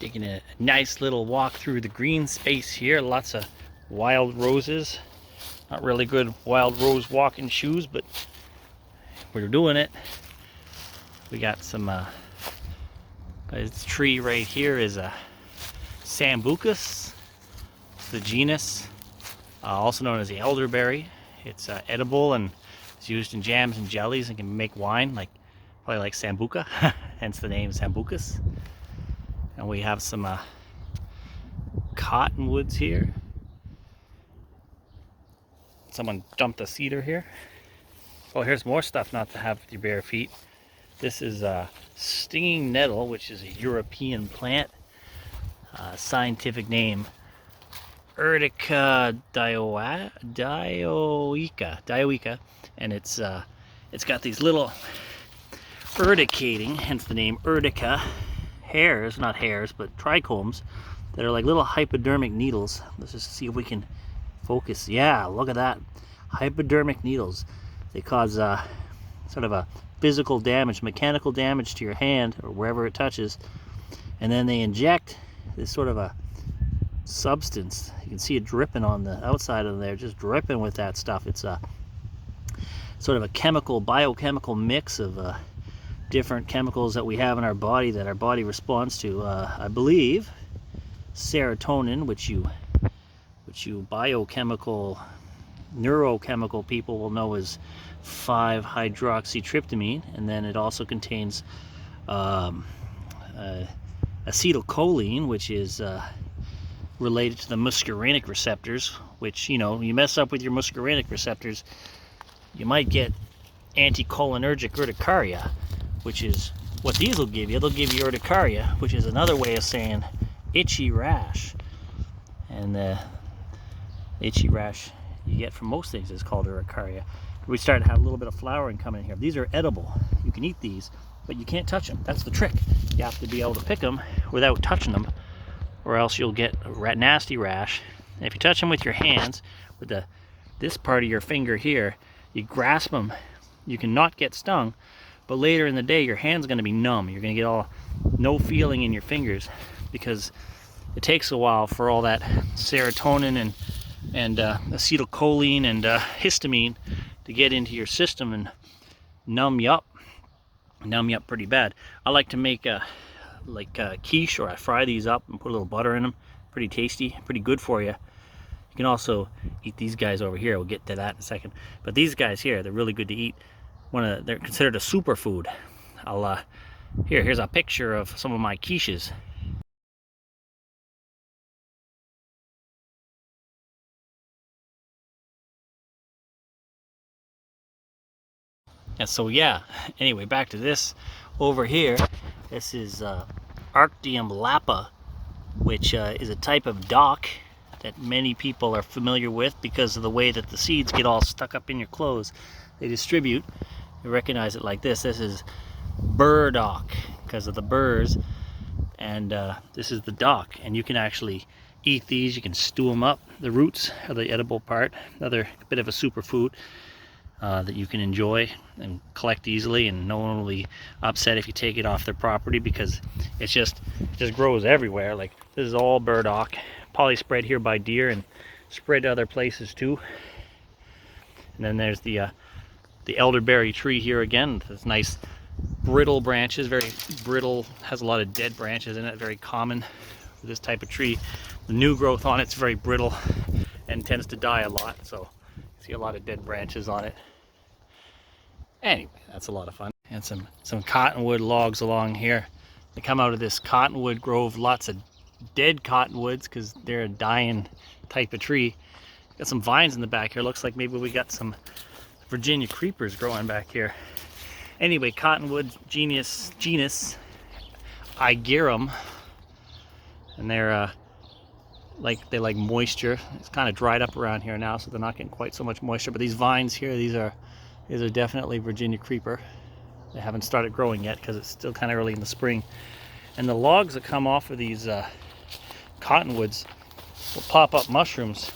Taking a nice little walk through the green space here. Lots of wild roses. Not really good wild rose walking shoes, but we're doing it. We got some, this tree right here is a Sambucus, the genus, also known as the elderberry. It's edible and it's used in jams and jellies and can make wine, probably like Sambuca, hence the name Sambucus. And we have some cottonwoods here. Someone dumped a cedar here. Oh, here's more stuff not to have with your bare feet. This is a stinging nettle, which is a European plant. Scientific name, Urtica dioica, and it's got these little urticating, hence the name Urtica, hairs, not hairs, but trichomes that are like little hypodermic needles. Let's just see if we can focus. Yeah, look at that. Hypodermic needles. They cause sort of a physical damage, mechanical damage to your hand or wherever it touches, and then they inject this sort of a substance. You can see it dripping on the outside of there, just dripping with that stuff. It's a sort of a biochemical mix of different chemicals that we have in our body that our body responds to. I believe serotonin, which you neurochemical people will know as 5-hydroxytryptamine, and then it also contains acetylcholine, which is related to the muscarinic receptors, which, you mess up with your muscarinic receptors, you might get anticholinergic urticaria, which is what these will give you. They'll give you urticaria, which is another way of saying itchy rash. And the itchy rash you get from most things is called urticaria. We start to have a little bit of flowering coming in here. These are edible. You can eat these, but you can't touch them. That's the trick. You have to be able to pick them without touching them, or else you'll get a nasty rash. And if you touch them with your hands, with this part of your finger here, you grasp them, you can not get stung, but later in the day your hand's going to be numb. You're going to get no feeling in your fingers, because it takes a while for all that serotonin and acetylcholine and histamine to get into your system and numb you up pretty bad. I like to make quiche, or I fry these up and put a little butter in them. Pretty tasty, pretty good for you. You can also eat these guys over here. We'll get to that in a second. But these guys here, they're really good to eat. They're considered a superfood. Here's a picture of some of my quiches. And so anyway, back to this over here. This is Arctium lapa, which is a type of dock that many people are familiar with because of the way that the seeds get all stuck up in your clothes. They distribute. You recognize it like this. This is burdock because of the burrs, and this is the dock. And you can actually eat these. You can stew them up. The roots are the edible part. Another bit of a superfood that you can enjoy and collect easily, and no one will be upset if you take it off their property, because it just grows everywhere. Like, this is all burdock, probably spread here by deer and spread to other places too. And then there's the elderberry tree here again. This nice brittle branches, very brittle, has a lot of dead branches in it, very common for this type of tree. The new growth on it's very brittle and tends to die a lot, so you see a lot of dead branches on it. Anyway, that's a lot of fun. And some cottonwood logs along here. They come out of this cottonwood grove, lots of dead cottonwoods because they're a dying type of tree. Got some vines in the back here. Looks like maybe we got some Virginia creepers growing back here. Anyway, cottonwood genus Igarum, and they like moisture. It's kind of dried up around here now, so they're not getting quite so much moisture. But these vines here, these are definitely Virginia creeper. They haven't started growing yet because it's still kind of early in the spring. And the logs that come off of these cottonwoods will pop up mushrooms.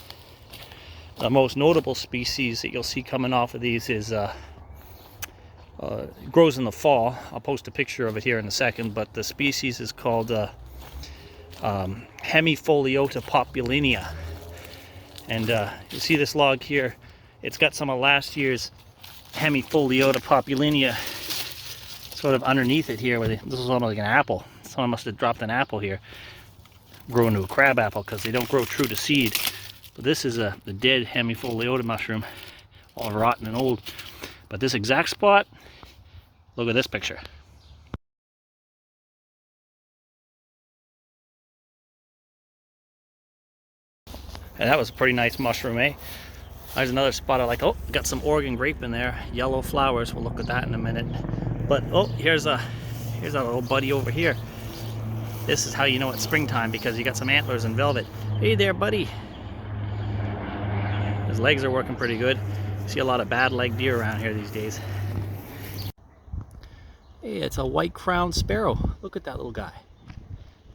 The most notable species that you'll see coming off of these is grows in the fall. I'll post a picture of it here in a second, but the species is called Hemifoliota populinia. And you see this log here, it's got some of last year's Hemifoliota populinia sort of underneath it here. This is almost like an apple. Someone must have dropped an apple here, grow into a crab apple, because they don't grow true to seed. But this is the dead Hemifoliota mushroom, all rotten and old. But this exact spot, look at this picture. And that was a pretty nice mushroom, eh? There's another spot I like. Oh, got some Oregon grape in there. Yellow flowers. We'll look at that in a minute. But oh, here's a little buddy over here. This is how you know it's springtime, because you got some antlers and velvet. Hey there, buddy. His legs are working pretty good. See a lot of bad leg deer around here these days. Hey, it's a white crowned sparrow. Look at that little guy.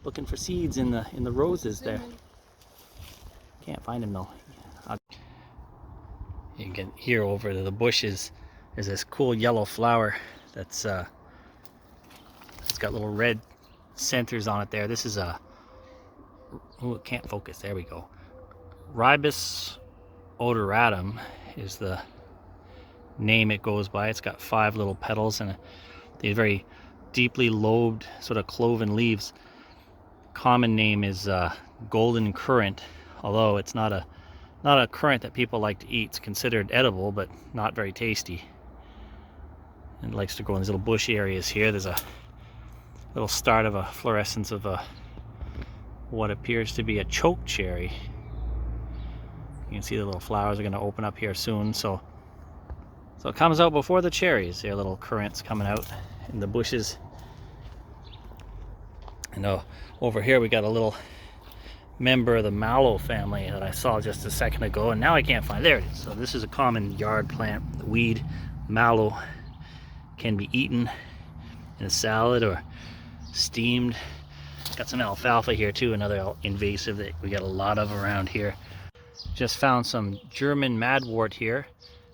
Looking for seeds in the roses there. Can't find him though. You can hear over to the bushes. There's this cool yellow flower that's it's got little red centers on it there. This is a, oh, it can't focus. There we go. Ribes odoratum is the name it goes by. It's got 5 little petals and these very deeply lobed, sort of cloven leaves. Common name is golden currant, although it's not a currant that people like to eat. It's considered edible, but not very tasty. And it likes to grow in these little bush areas here. There's a little start of a fluorescence of what appears to be a choke cherry. You can see the little flowers are going to open up here soon. So it comes out before the cherries. There are little currants coming out in the bushes. And over here we got a little member of the mallow family that I saw just a second ago, and now I can't find. There it is. So this is a common yard plant. The weed mallow can be eaten in a salad or steamed. Got some alfalfa here too, another invasive that we got a lot of around here. Just found some German madwort here,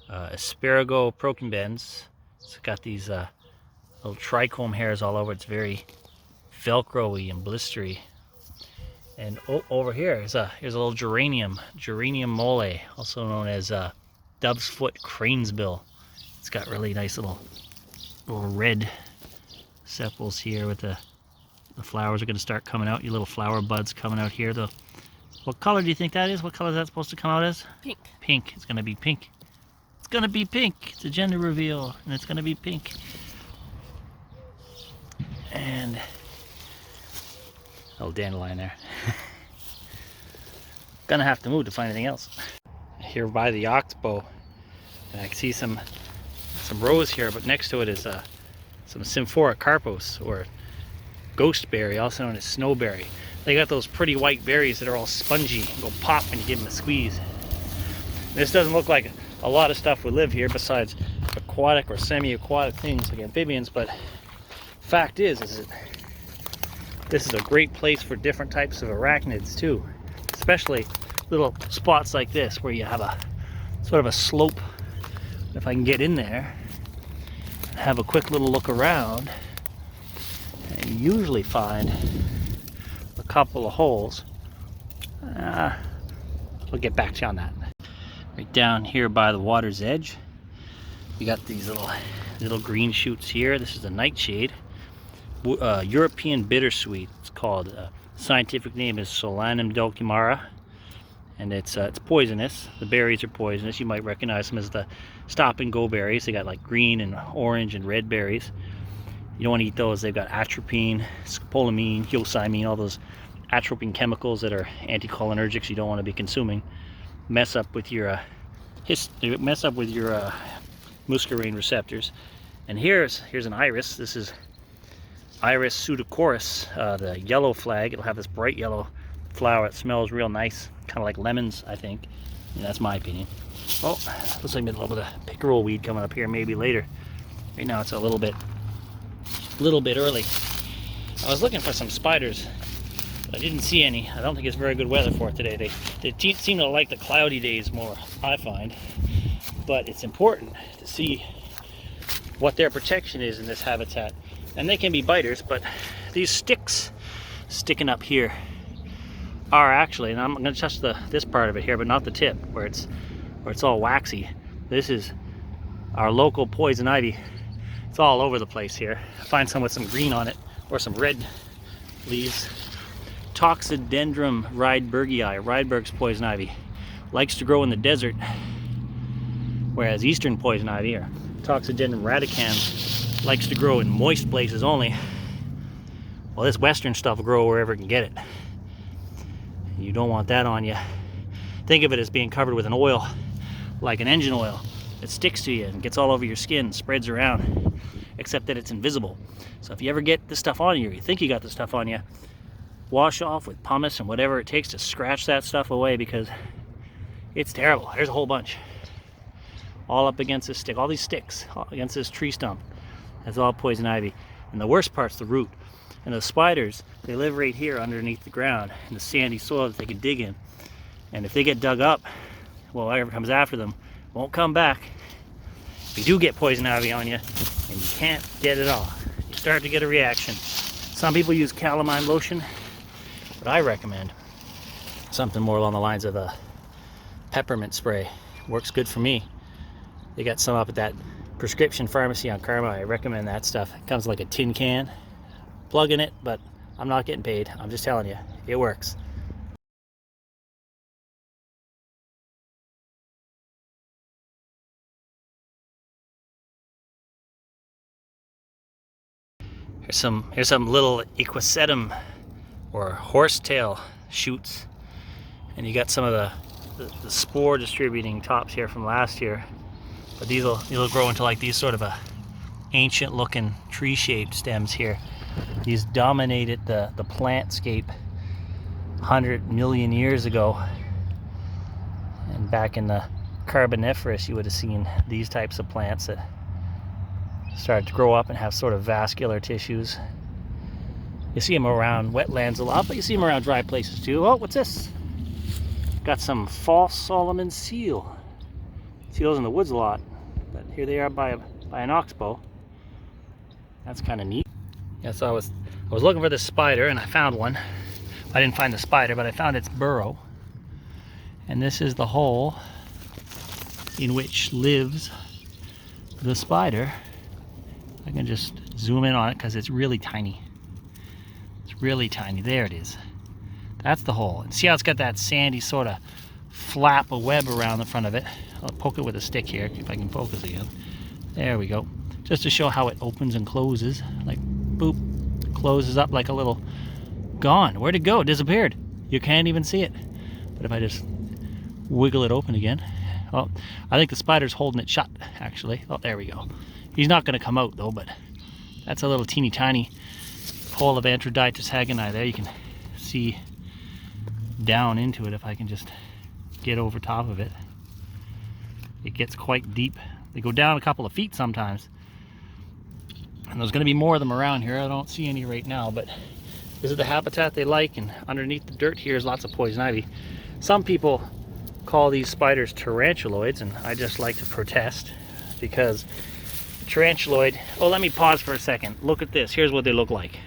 Asparago procumbens. It's got these little trichome hairs all over. It's very velcro-y and blistery. And over here here's a little geranium mole, also known as dove's foot cranesbill. It's got really nice little red sepals here with the flowers are going to start coming out. Your little flower buds coming out here. What color do you think that is? What color is that supposed to come out as? Pink. Pink. It's going to be pink. It's going to be pink. It's a gender reveal, and it's going to be pink. And little dandelion there. Gonna have to move to find anything else. Here by the oxbow, and I can see some rose here, but next to it is some Symphora carpos, or ghostberry, also known as snowberry. They got those pretty white berries that are all spongy and go pop when you give them a squeeze. This doesn't look like a lot of stuff would live here besides aquatic or semi-aquatic things like amphibians, but fact is that this is a great place for different types of arachnids too, especially little spots like this where you have a sort of a slope. If I can get in there and have a quick little look around, and usually find a couple of holes. We'll get back to you on that. Right down here by the water's edge, you got these little green shoots here. This is the nightshade. European bittersweet, it's called. Scientific name is Solanum dulcimara, and it's poisonous. The berries are poisonous. You might recognize them as the stop and go berries. They got like green and orange and red berries. You don't want to eat those. They've got atropine, scopolamine, hyoscyamin, all those atropine chemicals that are anticholinergics you don't want to be consuming. Mess up with your muscarine receptors. And here's an iris. This is Iris pseudochorus, the yellow flag. It'll have this bright yellow flower. It smells real nice, kind of like lemons, I think. And that's my opinion. Oh, looks like a little bit of pickerel weed coming up here maybe later. Right now it's a little bit early. I was looking for some spiders, but I didn't see any. I don't think it's very good weather for it today. They seem to like the cloudy days more, I find. But it's important to see what their protection is in this habitat. And they can be biters, but these sticks sticking up here, are actually, and I'm going to touch this part of it here, but not the tip where it's all waxy. This is our local poison ivy. It's all over the place here. I find some with some green on it or some red leaves. Toxidendrum rydbergii, Rydberg's poison ivy, likes to grow in the desert, whereas eastern poison ivy, or Toxidendrum radicans, likes to grow in moist places only. Well, this western stuff will grow wherever it can get it. You don't want that on you. Think of it as being covered with an oil, like an engine oil. It sticks to you and gets all over your skin, spreads around, except that it's invisible. So if you ever get this stuff on you, or you think you got this stuff on you, wash off with pumice and whatever it takes to scratch that stuff away, because it's terrible. There's a whole bunch. All up against this stick, all these sticks, all against this tree stump. That's all poison ivy. And the worst part's the root. And the spiders, they live right here underneath the ground in the sandy soil that they can dig in. And if they get dug up, well, whatever comes after them won't come back. If you do get poison ivy on you and you can't get it off, you start to get a reaction. Some people use calamine lotion, but I recommend something more along the lines of a peppermint spray. Works good for me. They got some up at that prescription pharmacy on Karma. I recommend that stuff. It comes like a tin can. Plug in it, but I'm not getting paid. I'm just telling you, it works. Here's some little equisetum or horsetail shoots, and you got some of the spore distributing tops here from last year. But these will grow into like these sort of a ancient looking tree shaped stems here. These dominated the plantscape 100 million years ago, and back in the Carboniferous you would have seen these types of plants that started to grow up and have sort of vascular tissues. You see them around wetlands a lot, but you see them around dry places too. Oh, what's this? Got some false Solomon seal. See those in the woods a lot, but here they are by an oxbow. That's kind of neat. Yeah, so I was looking for this spider and I found one. I didn't find the spider, but I found its burrow. And this is the hole in which lives the spider. I can just zoom in on it because it's really tiny. It's really tiny. There it is. That's the hole. And see how it's got that sandy sort of flap of web around the front of it? I'll poke it with a stick here, if I can focus again. There we go. Just to show how it opens and closes. Like, boop. Closes up like a little... Gone. Where'd it go? It disappeared. You can't even see it. But if I just wiggle it open again... Oh, I think the spider's holding it shut, actually. Oh, there we go. He's not going to come out, though, but that's a little teeny tiny hole of Antrodytes hagani there. You can see down into it if I can just get over top of it. It gets quite deep. They go down a couple of feet sometimes. And there's going to be more of them around here. I don't see any right now, but this is the habitat they like, and underneath the dirt here is lots of poison ivy. Some people call these spiders tarantuloids, and I just like to protest because tarantuloid... Oh, let me pause for a second. Look at this. Here's what they look like.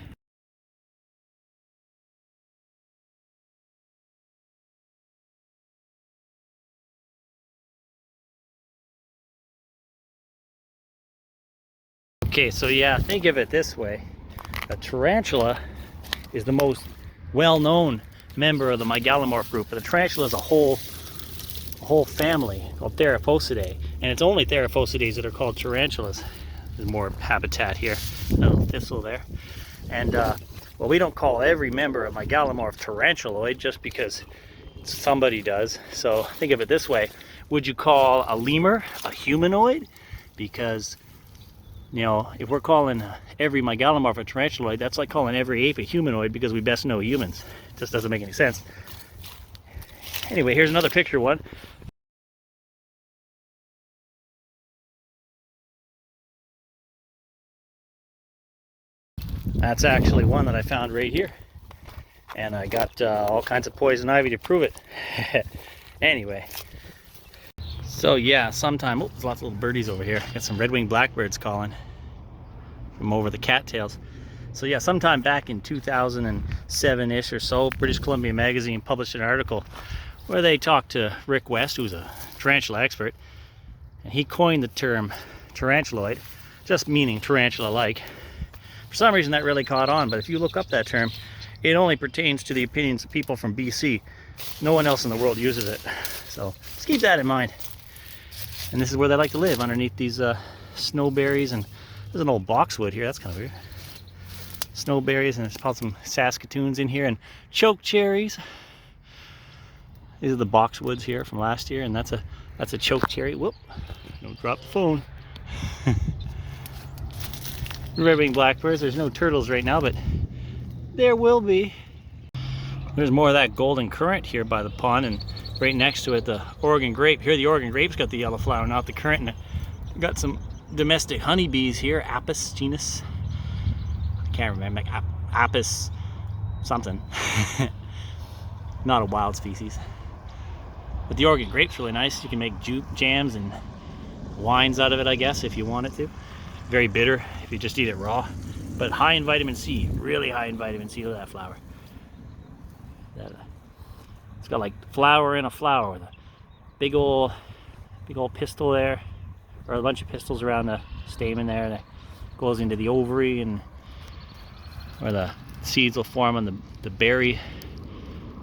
Okay, so yeah, think of it this way. A tarantula is the most well-known member of the Megalomorph group, but a tarantula is a whole family called Theraphoidae, and it's only Theraphoidae that are called tarantulas. There's more habitat here, a little thistle there, and well, we don't call every member of Megalomorph tarantuloid just because somebody does. So think of it this way: would you call a lemur a humanoid? Because, you know, if we're calling every Megalomorph a tarantuloid, that's like calling every ape a humanoid because we best know humans. It just doesn't make any sense. Anyway, here's another picture one. That's actually one that I found right here. And I got all kinds of poison ivy to prove it. Anyway. So yeah, sometime... Oh, there's lots of little birdies over here. Got some red-winged blackbirds calling from over the cattails. So yeah, sometime back in 2007-ish or so, British Columbia Magazine published an article where they talked to Rick West, who's a tarantula expert, and he coined the term tarantuloid, just meaning tarantula-like. For some reason that really caught on, but if you look up that term, it only pertains to the opinions of people from BC. No one else in the world uses it. So just keep that in mind. And this is where they like to live, underneath these snowberries. And there's an old boxwood here, that's kind of weird. Snowberries, and there's probably some Saskatoons in here, and choke cherries. These are the boxwoods here from last year, and that's a choke cherry. Whoop! Don't drop the phone. Red-winged blackbirds. There's no turtles right now, but there will be. There's more of that golden currant here by the pond, and right next to it the Oregon grape. Here the Oregon grape's got the yellow flower, not the currant. And got some domestic honeybees here, Apis genus. I can't remember, like Apis something. Not a wild species. But the Oregon grape's really nice. You can make jams and wines out of it, I guess, if you wanted to. Very bitter if you just eat it raw, but high in vitamin C, really high in vitamin C. Look at that flower. It's got like flower in a flower with a big old pistil there, or a bunch of pistils around the stamen there that goes into the ovary, and where the seeds will form on the berry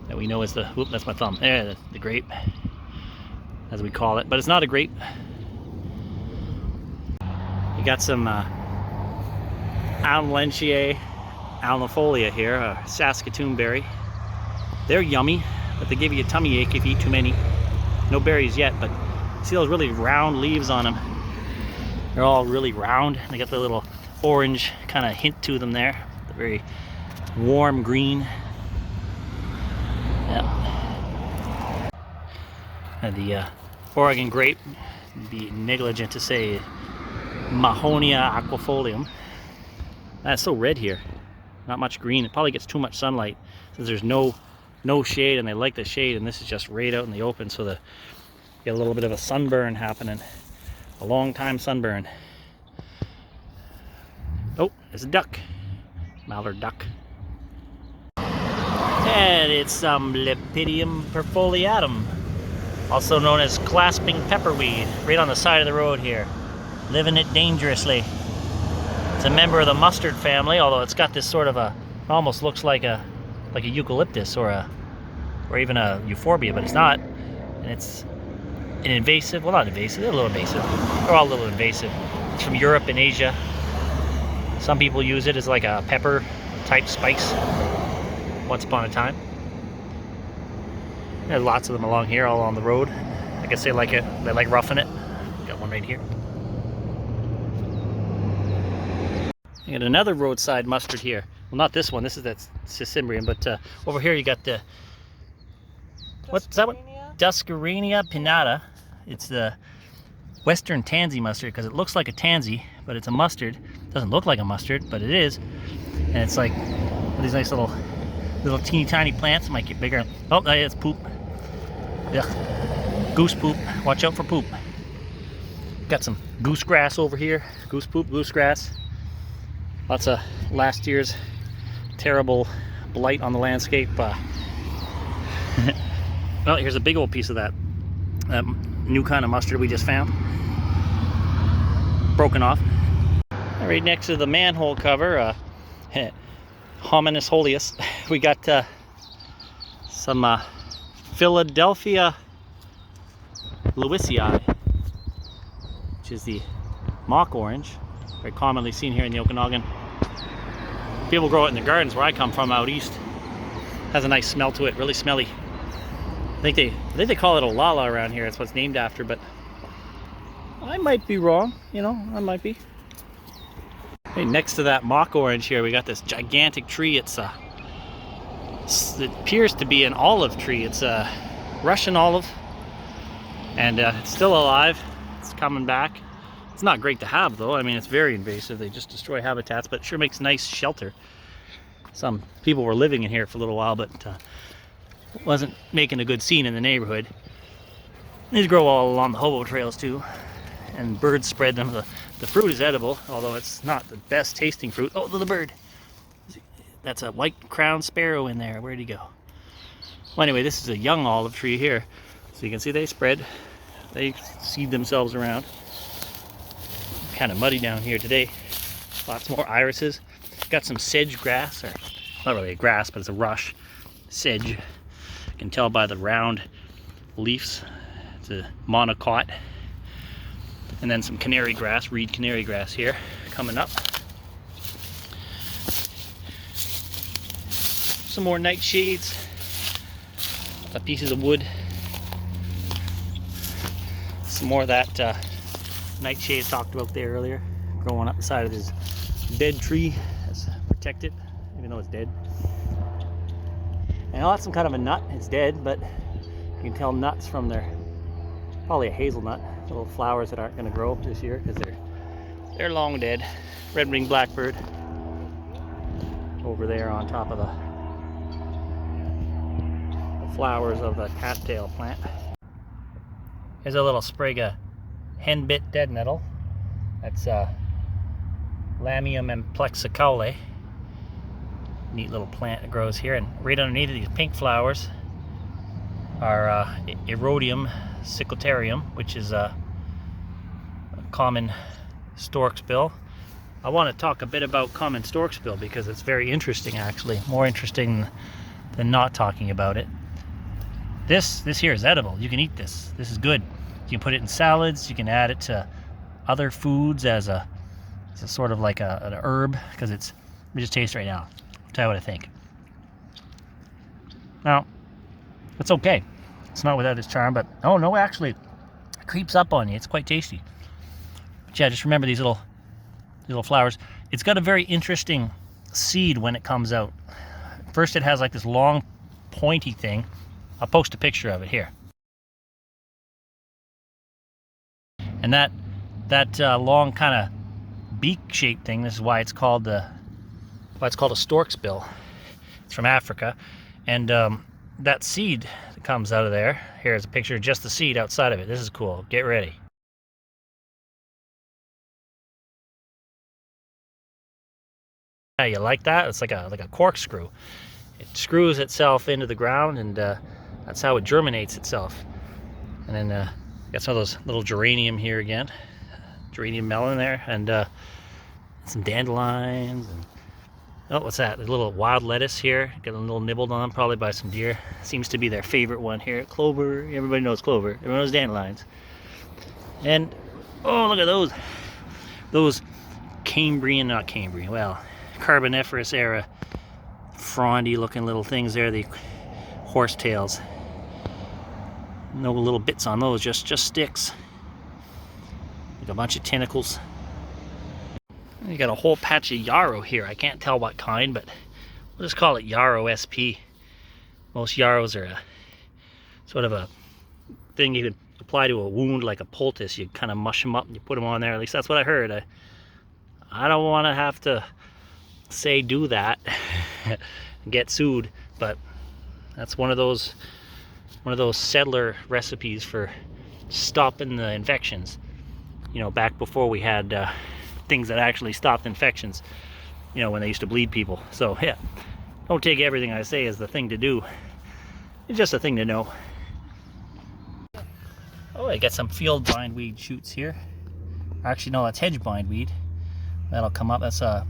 that we know is the, whoop, that's my thumb, there, the grape, as we call it, but it's not a grape. You got some Allenlechia alnifolia here, a Saskatoon berry. They're yummy, but they give you a tummy ache if you eat too many. No berries yet, but see those really round leaves on them? They're all really round. They got the little orange kind of hint to them there. The very warm green. Yeah. And the Oregon grape, would be negligent to say Mahonia aquifolium. That's so red here. Not much green. It probably gets too much sunlight since there's no shade, and they like the shade, and this is just right out in the open, so you get a little bit of a sunburn happening. A long time sunburn. Oh, there's a duck. Mallard duck. And it's some Lepidium perfoliatum, also known as clasping pepperweed, right on the side of the road here. Living it dangerously. It's a member of the mustard family, although it's got this sort of it almost looks like a eucalyptus or even a euphorbia, but it's not. And it's an invasive, well, not invasive, they're a little invasive. They're all a little invasive. It's from Europe and Asia. Some people use it as like a pepper type spice once upon a time. There's lots of them along here, all on the road. I guess they like it, they like roughing it. Got one right here. You got another roadside mustard here. Well, not this one. This is that Cimbrium, but over here you got the what's that one? Duscarania pinnata. It's the Western tansy mustard because it looks like a tansy, but it's a mustard. It doesn't look like a mustard, but it is. And it's like these nice little teeny tiny plants. Might get bigger. Oh, it's poop. Yeah, goose poop. Watch out for poop. Got some goose grass over here. Goose poop, goose grass. Lots of last year's terrible blight on the landscape. Well, here's a big old piece of that new kind of mustard we just found. Broken off. Right next to the manhole cover, Hominis Holius, we got some Philadelphia Lewisii, which is the mock orange, very commonly seen here in the Okanagan. People grow it in the gardens where I come from out east. Has a nice smell to it, really smelly. I think they call it Olala around here. That's what it's named after, but I might be wrong. You know, I might be. Hey, next to that mock orange here, we got this gigantic tree. It appears to be an olive tree. It's a Russian olive, and it's still alive. It's coming back. It's not great to have, though. I mean, it's very invasive. They just destroy habitats, but it sure makes nice shelter. Some people were living in here for a little while, but wasn't making a good scene in the neighborhood. These grow all along the hobo trails too, and birds spread them. The fruit is edible, although it's not the best tasting fruit. Oh, the bird. that's a white crowned sparrow in there. Where'd he go? Well, anyway, this is a young olive tree here. So you can see they spread. They seed themselves around. Kind of muddy down here today. Lots more irises. Got some sedge grass, or not really a grass, but it's a rush. Sedge. You can tell by the round leaves. It's a monocot. And then some canary grass, reed canary grass here, coming up. Some more nightshades. Pieces of wood. Some more of that nightshade I talked about there earlier, growing up the side of this dead tree. That's protected, even though it's dead. I know that's some kind of a nut. It's dead, but you can tell nuts from their, probably a hazelnut. Little flowers that aren't going to grow this year because they're long dead. Red-winged blackbird over there on top of the flowers of the cattail plant. Here's a little sprig of henbit dead nettle. That's Lamium amplexicale. Neat little plant that grows here, and right underneath of these pink flowers are Erodium cichotarium, which is a common storksbill. I want to talk a bit about common storksbill because it's very interesting, actually, more interesting than not talking about it. This here is edible. You can eat this. This is good. You can put it in salads. You can add it to other foods as a sort of like an herb, because it's, let me just taste right now. I'll tell you what I think. Now, it's okay. It's not without its charm, but oh no, actually, it creeps up on you. It's quite tasty. But yeah, just remember these little flowers. It's got a very interesting seed when it comes out. First, it has like this long, pointy thing. I'll post a picture of it here. And that long kind of beak-shaped thing. This is why it's called a storksbill. It's from Africa, and that seed that comes out of there. Here's a picture of just the seed outside of it. This is cool. Get ready. Yeah, you like that? It's like a corkscrew. It screws itself into the ground, and that's how it germinates itself. And then got some of those little geranium here again, geranium melon there, and some dandelions. And oh, what's that? A little wild lettuce here. Got a little nibbled on, probably by some deer. Seems to be their favorite one here. Clover. Everybody knows clover. Everyone knows dandelions. And oh, look at those. Those Cambrian, not Cambrian. Well, Carboniferous era, frondy looking little things there. The horsetails. No little bits on those. Just sticks. Like a bunch of tentacles. You got a whole patch of yarrow here. I can't tell what kind, but we'll just call it yarrow SP. Most yarrows are a sort of a thing you could apply to a wound like a poultice. You kind of mush them up and you put them on there. At least that's what I heard. I don't want to have to say do that and get sued, but that's one of those settler recipes for stopping the infections. You know, back before we had things that actually stopped infections, you know, when they used to bleed people. So yeah, don't take everything I say as the thing to do. It's just a thing to know. Oh, I got some field bindweed shoots here. Actually, no, that's hedge bindweed. That'll come up. That's a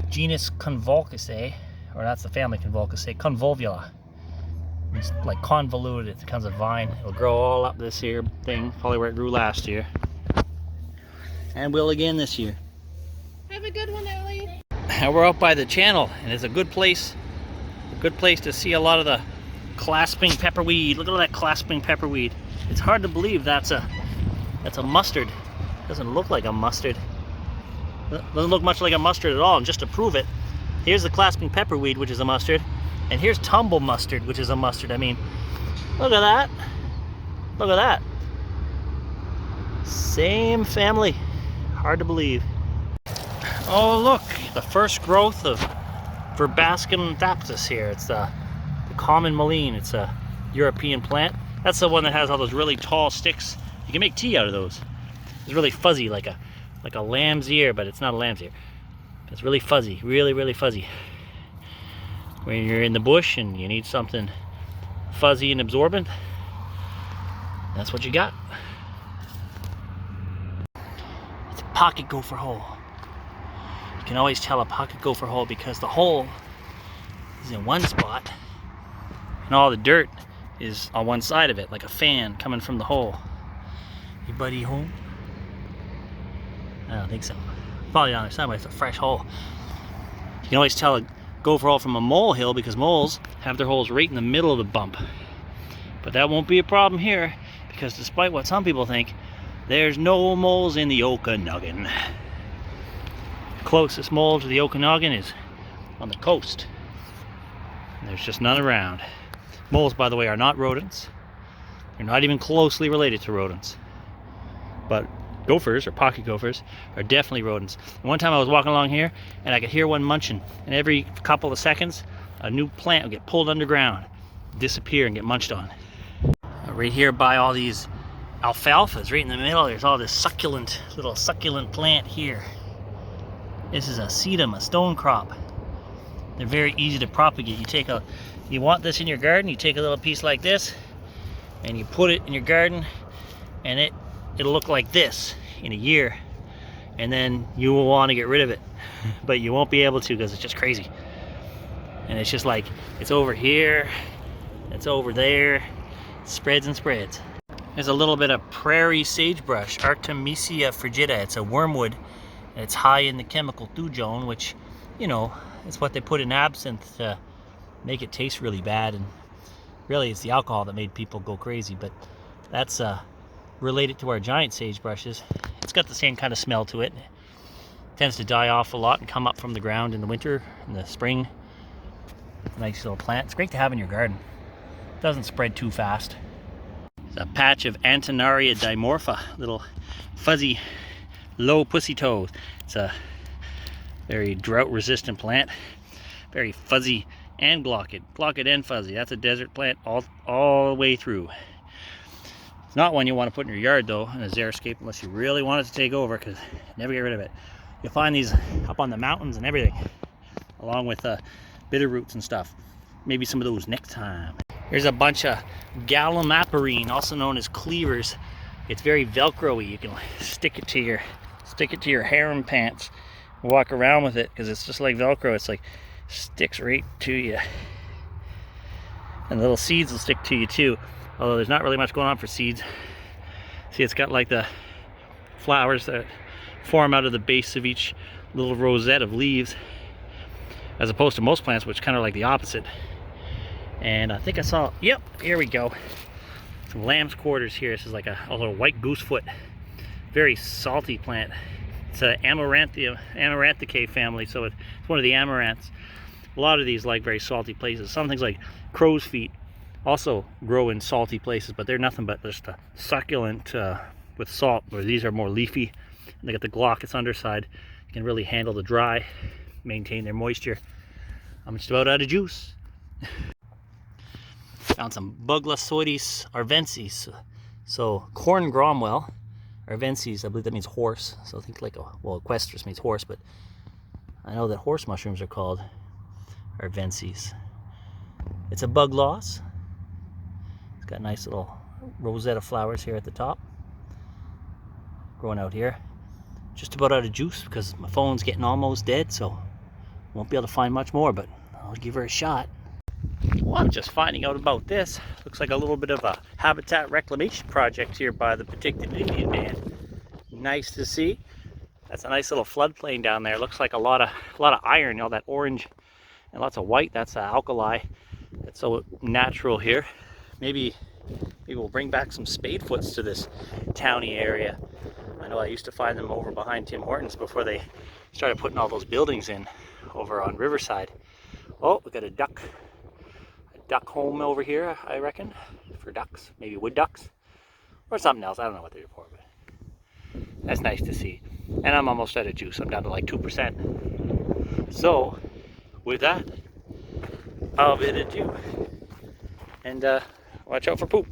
genus Convolvulaceae, or that's the family Convolvulaceae, Convolvula. It's like convoluted. It becomes a vine. It'll grow all up this here thing, probably where it grew last year. And will again this year. Have a good one, Ellie. And we're out by the channel, and it's a good place to see a lot of the clasping pepperweed. Look at all that clasping pepperweed. It's hard to believe that's a mustard. Doesn't look like a mustard. Doesn't look much like a mustard at all. And just to prove it, here's the clasping pepperweed, which is a mustard, and here's tumble mustard, which is a mustard. I mean, look at that. Look at that. Same family. Hard to believe. Oh look, the first growth of Verbascum thapsus here. It's the common mullein. It's a European plant. That's the one that has all those really tall sticks. You can make tea out of those. It's really fuzzy, like a lamb's ear, but it's not a lamb's ear. It's really fuzzy, really fuzzy. when you're in the bush and you need something fuzzy and absorbent, that's what you got. It's a pocket gopher hole. You can always tell a pocket gopher hole because the hole is in one spot and all the dirt is on one side of it, like a fan coming from the hole. Your buddy home? I don't think so. Probably on the other side, but it's a fresh hole. You can always tell a gopher hole from a molehill because moles have their holes right in the middle of the bump. But that won't be a problem here because despite what some people think, there's no moles in the Okanagan. Closest mole to the Okanagan is on the coast. And there's just none around. Moles, by the way, are not rodents. They're not even closely related to rodents. But gophers, or pocket gophers, are definitely rodents. And one time I was walking along here and I could hear one munching, and every couple of seconds a new plant would get pulled underground, disappear and get munched on. Right here by all these alfalfas, right in the middle, there's all this succulent, little succulent plant here. This is a sedum, a stone crop. They're very easy to propagate. You want this in your garden, you take a little piece like this and you put it in your garden, and it'll look like this in a year, and then you will want to get rid of it, but you won't be able to because it's just crazy. And it's just like, it's over here, it's over there, it spreads and spreads. There's a little bit of prairie sagebrush, Artemisia frigida. It's a wormwood, and it's high in the chemical thujone, which, you know, it's what they put in absinthe to make it taste really bad, and really it's the alcohol that made people go crazy. But that's related to our giant sagebrushes. It's got the same kind of smell to it. It tends to die off a lot and come up from the ground in the winter, in the spring. Nice little plant. It's great to have in your garden. It doesn't spread too fast. It's a patch of Antenaria dimorpha, little fuzzy low pussy toes. It's a very drought resistant plant, very fuzzy and glockid and fuzzy. That's a desert plant all the way through. It's not one you want to put in your yard though, in a xeriscape, unless you really want it to take over, because never get rid of it. You'll find these up on the mountains and everything, along with bitter roots and stuff. Maybe some of those next time. Here's a bunch of gallimaparine, also known as cleavers. It's very velcro-y. You can stick it to your harem pants, walk around with it, because it's just like velcro. It's like sticks right to you, and the little seeds will stick to you too, although there's not really much going on for seeds. See, it's got like the flowers that form out of the base of each little rosette of leaves, as opposed to most plants, which kind of like the opposite. And I think I saw, yep, here we go, some lamb's quarters here. This is like a little white goosefoot, very salty plant. It's an Amaranthicae family, so it's one of the amaranths. A lot of these like very salty places. Some things like crow's feet also grow in salty places, but they're nothing but just a succulent with salt, where these are more leafy. They got the glaucous underside. You can really handle the dry, maintain their moisture. I'm just about out of juice. Found some Buglosoides arvensis. So corn gromwell, arvensis, I believe that means horse. So I think like equestris means horse, but I know that horse mushrooms are called arvensis. It's a bug loss. It's got nice little rosette of flowers here at the top, growing out here. Just about out of juice because my phone's getting almost dead, so won't be able to find much more, but I'll give her a shot. Well, I'm just finding out about this. Looks like a little bit of a habitat reclamation project here by the Penticton Indian Band. Nice to see. That's a nice little floodplain down there. Looks like a lot of iron, all that orange and lots of white. That's alkali. That's so natural here. Maybe we'll bring back some spadefoots to this towny area. I know I used to find them over behind Tim Hortons before they started putting all those buildings in over on Riverside. Oh, we got a duck home over here, I reckon, for ducks, maybe wood ducks, or something else. I don't know what they're for, but that's nice to see. And I'm almost out of juice. I'm down to like 2%. So, with that, I'll bid adieu. And watch out for poop.